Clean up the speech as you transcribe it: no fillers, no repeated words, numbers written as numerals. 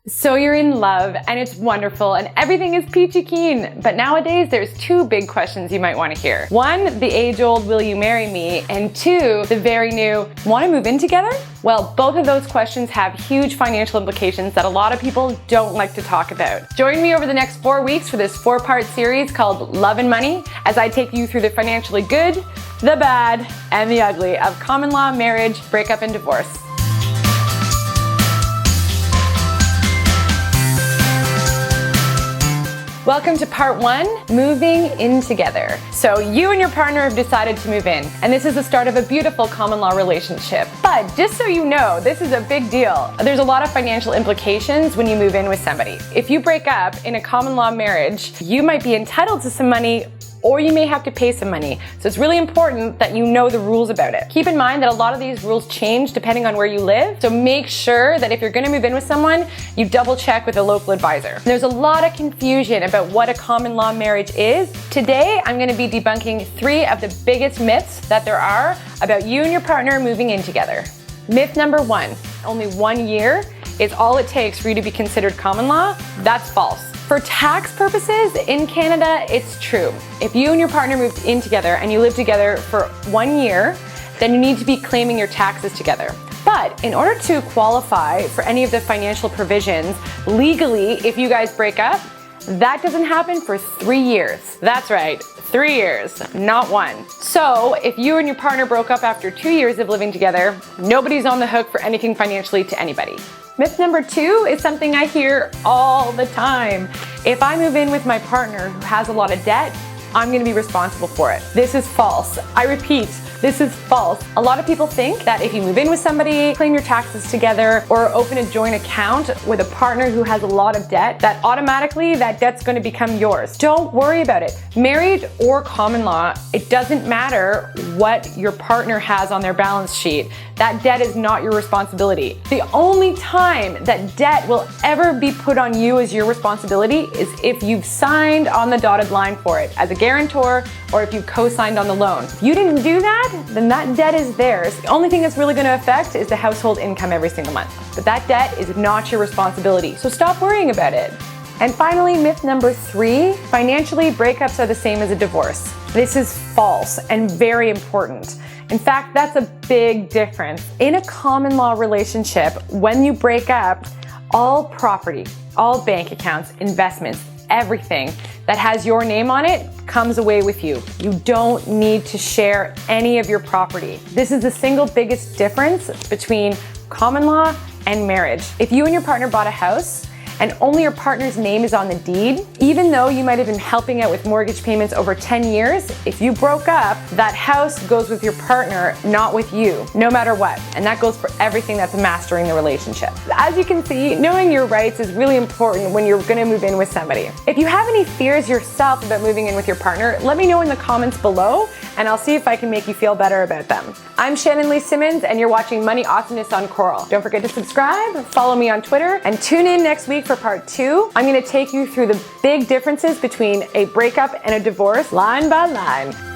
So you're in love and it's wonderful and everything is peachy keen, but nowadays there's two big questions you might want to hear. One, the age-old will you marry me? And two, the very new, want to move in together? Well, both of those questions have huge financial implications that a lot of people don't like to talk about. Join me over the next 4 weeks for this 4-part series called Love and Money as I take you through the financially good, the bad, and the ugly of common law, marriage, breakup, and divorce. Welcome to part 1, moving in together. So you and your partner have decided to move in, and this is the start of a beautiful common law relationship. But just so you know, this is a big deal. There's a lot of financial implications when you move in with somebody. If you break up in a common law marriage, you might be entitled to some money, or you may have to pay some money. So it's really important that you know the rules about it. Keep in mind that a lot of these rules change depending on where you live. So make sure that if you're gonna move in with someone, you double check with a local advisor. There's a lot of confusion about what a common law marriage is. Today, I'm gonna be debunking 3 of the biggest myths that there are about you and your partner moving in together. Myth number 1, only 1 year is all it takes for you to be considered common law. That's false. For tax purposes, in Canada, it's true. If you and your partner moved in together and you lived together for 1 year, then you need to be claiming your taxes together. But in order to qualify for any of the financial provisions, legally, if you guys break up, that doesn't happen for 3 years. That's right, 3 years, not 1. So if you and your partner broke up after 2 years of living together, nobody's on the hook for anything financially to anybody. Myth number 2 is something I hear all the time. If I move in with my partner who has a lot of debt, I'm gonna be responsible for it. This is false. I repeat, this is false. A lot of people think that if you move in with somebody, claim your taxes together, or open a joint account with a partner who has a lot of debt, that automatically that debt's gonna become yours. Don't worry about it. Married or common law, it doesn't matter what your partner has on their balance sheet. That debt is not your responsibility. The only time that debt will ever be put on you as your responsibility is if you've signed on the dotted line for it as a guarantor, or if you co-signed on the loan. If you didn't do that, then that debt is theirs. The only thing that's really gonna affect is the household income every single month. But that debt is not your responsibility, so stop worrying about it. And finally, myth number 3, financially, breakups are the same as a divorce. This is false and very important. In fact, that's a big difference. In a common law relationship, when you break up, all property, all bank accounts, investments, everything that has your name on it comes away with you. You don't need to share any of your property. This is the single biggest difference between common law and marriage. If you and your partner bought a house and only your partner's name is on the deed, even though you might have been helping out with mortgage payments over 10 years, if you broke up, that house goes with your partner, not with you, no matter what. And that goes for everything that's mastering the relationship. As you can see, knowing your rights is really important when you're gonna move in with somebody. If you have any fears yourself about moving in with your partner, let me know in the comments below, and I'll see if I can make you feel better about them. I'm Shannon Lee Simmons, and you're watching Money Awesomeness on Coral. Don't forget to subscribe, follow me on Twitter, and tune in next week for part 2. I'm gonna take you through the big differences between a breakup and a divorce, line by line.